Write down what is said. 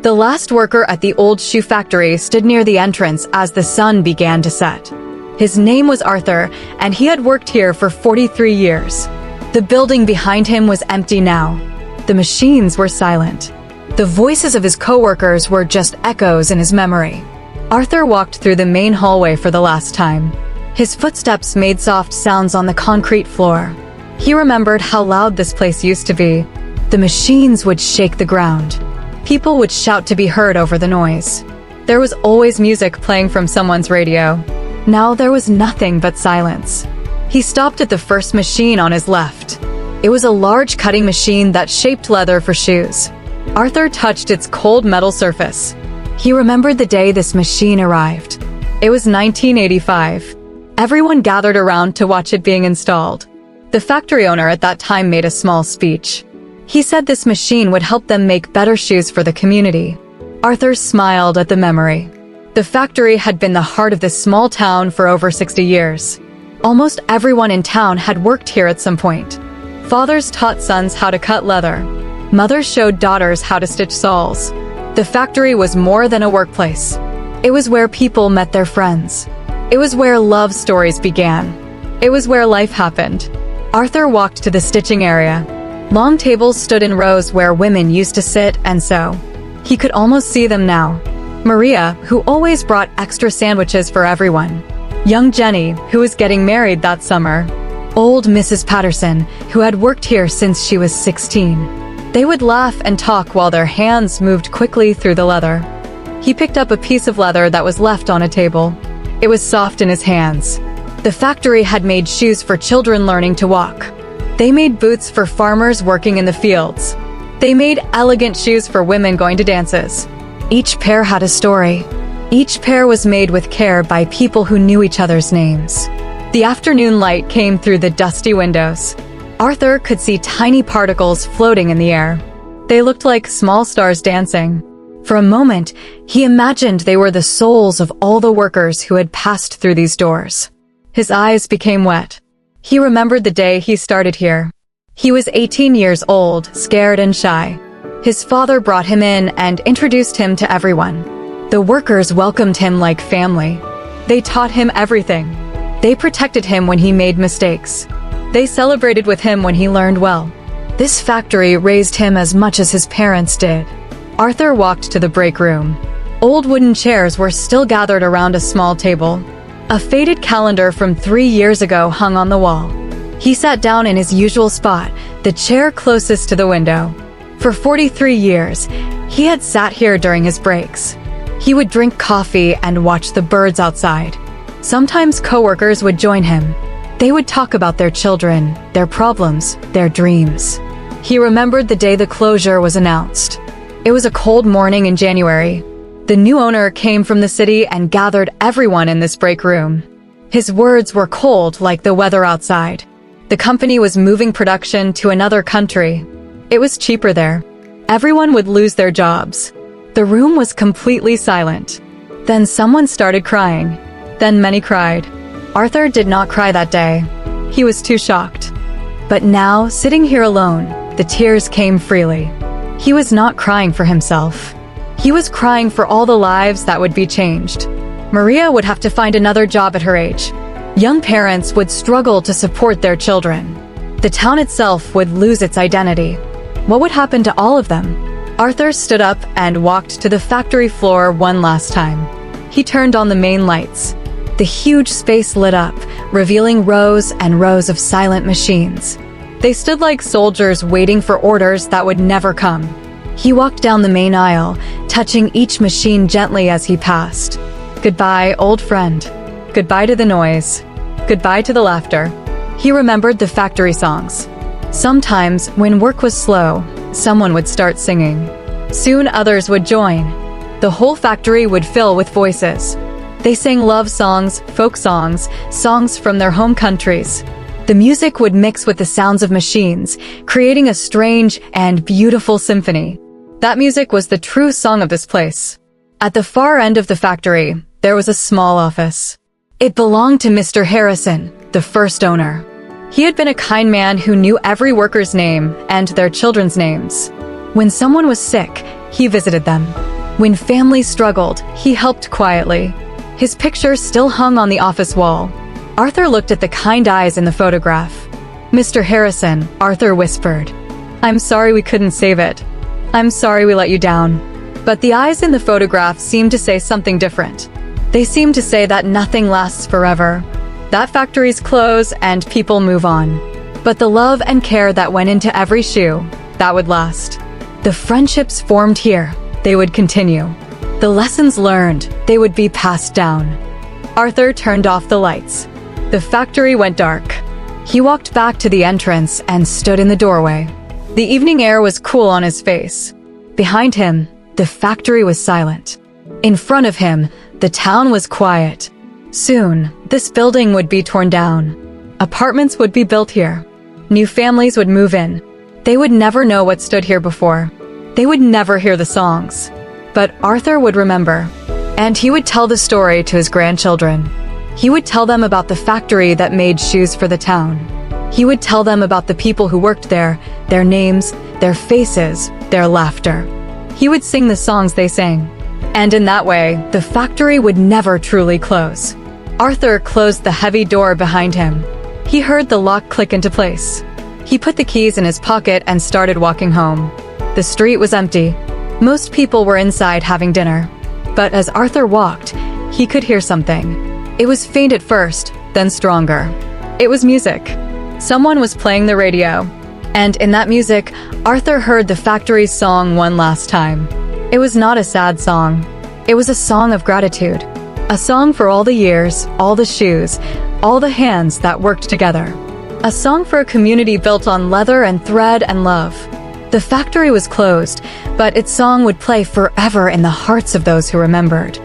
The last worker at the old shoe factory stood near the entrance as the sun began to set. His name was Arthur, and he had worked here for 43 years. The building behind him was empty now. The machines were silent. The voices of his coworkers were just echoes in his memory. Arthur walked through the main hallway for the last time. His footsteps made soft sounds on the concrete floor. He remembered how loud this place used to be. The machines would shake the ground. People would shout to be heard over the noise. There was always music playing from someone's radio. Now there was nothing but silence. He stopped at the first machine on his left. It was a large cutting machine that shaped leather for shoes. Arthur touched its cold metal surface. He remembered the day this machine arrived. It was 1985. Everyone gathered around to watch it being installed. The factory owner at that time made a small speech. He said this machine would help them make better shoes for the community. Arthur smiled at the memory. The factory had been the heart of this small town for over 60 years. Almost everyone in town had worked here at some point. Fathers taught sons how to cut leather. Mothers showed daughters how to stitch shawls. The factory was more than a workplace. It was where people met their friends. It was where love stories began. It was where life happened. Arthur walked to the stitching area. Long tables stood in rows where women used to sit and sew. He could almost see them now. Maria, who always brought extra sandwiches for everyone. Young Jenny, who was getting married that summer. Old Mrs. Patterson, who had worked here since she was 16. They would laugh and talk while their hands moved quickly through the leather. He picked up a piece of leather that was left on a table. It was soft in his hands. The factory had made shoes for children learning to walk. They made boots for farmers working in the fields. They made elegant shoes for women going to dances. Each pair had a story. Each pair was made with care by people who knew each other's names. The afternoon light came through the dusty windows. Arthur could see tiny particles floating in the air. They looked like small stars dancing. For a moment, he imagined they were the souls of all the workers who had passed through these doors. His eyes became wet. He remembered the day he started here. He was 18 years old, scared and shy. His father brought him in and introduced him to everyone. The workers welcomed him like family. They taught him everything. They protected him when he made mistakes. They celebrated with him when he learned well. This factory raised him as much as his parents did. Arthur walked to the break room. Old wooden chairs were still gathered around a small table. A faded calendar from 3 years ago hung on the wall. He sat down in his usual spot, the chair closest to the window. For 43 years, he had sat here during his breaks. He would drink coffee and watch the birds outside. Sometimes coworkers would join him. They would talk about their children, their problems, their dreams. He remembered the day the closure was announced. It was a cold morning in January. The new owner came from the city and gathered everyone in this break room. His words were cold like the weather outside. The company was moving production to another country. It was cheaper there. Everyone would lose their jobs. The room was completely silent. Then someone started crying. Then many cried. Arthur did not cry that day. He was too shocked. But now, sitting here alone, the tears came freely. He was not crying for himself. He was crying for all the lives that would be changed. Maria would have to find another job at her age. Young parents would struggle to support their children. The town itself would lose its identity. What would happen to all of them? Arthur stood up and walked to the factory floor one last time. He turned on the main lights. The huge space lit up, revealing rows and rows of silent machines. They stood like soldiers waiting for orders that would never come. He walked down the main aisle, touching each machine gently as he passed. Goodbye, old friend. Goodbye to the noise. Goodbye to the laughter. He remembered the factory songs. Sometimes, when work was slow, someone would start singing. Soon others would join. The whole factory would fill with voices. They sang love songs, folk songs, songs from their home countries. The music would mix with the sounds of machines, creating a strange and beautiful symphony. That music was the true song of this place. At the far end of the factory, there was a small office. It belonged to Mr. Harrison, the first owner. He had been a kind man who knew every worker's name and their children's names. When someone was sick, he visited them. When families struggled, he helped quietly. His picture still hung on the office wall. Arthur looked at the kind eyes in the photograph. "Mr. Harrison," Arthur whispered. "I'm sorry we couldn't save it. I'm sorry we let you down." But the eyes in the photograph seemed to say something different. They seemed to say that nothing lasts forever, that factories close and people move on. But the love and care that went into every shoe, that would last. The friendships formed here, they would continue. The lessons learned, they would be passed down. Arthur turned off the lights. The factory went dark. He walked back to the entrance and stood in the doorway. The evening air was cool on his face. Behind him, the factory was silent. In front of him, the town was quiet. Soon, this building would be torn down. Apartments would be built here. New families would move in. They would never know what stood here before. They would never hear the songs. But Arthur would remember. And he would tell the story to his grandchildren. He would tell them about the factory that made shoes for the town. He would tell them about the people who worked there, their names, their faces, their laughter. He would sing the songs they sang. And in that way, the factory would never truly close. Arthur closed the heavy door behind him. He heard the lock click into place. He put the keys in his pocket and started walking home. The street was empty. Most people were inside having dinner. But as Arthur walked, he could hear something. It was faint at first, then stronger. It was music. Someone was playing the radio. And in that music, Arthur heard the factory's song one last time. It was not a sad song. It was a song of gratitude. A song for all the years, all the shoes, all the hands that worked together. A song for a community built on leather and thread and love. The factory was closed, but its song would play forever in the hearts of those who remembered.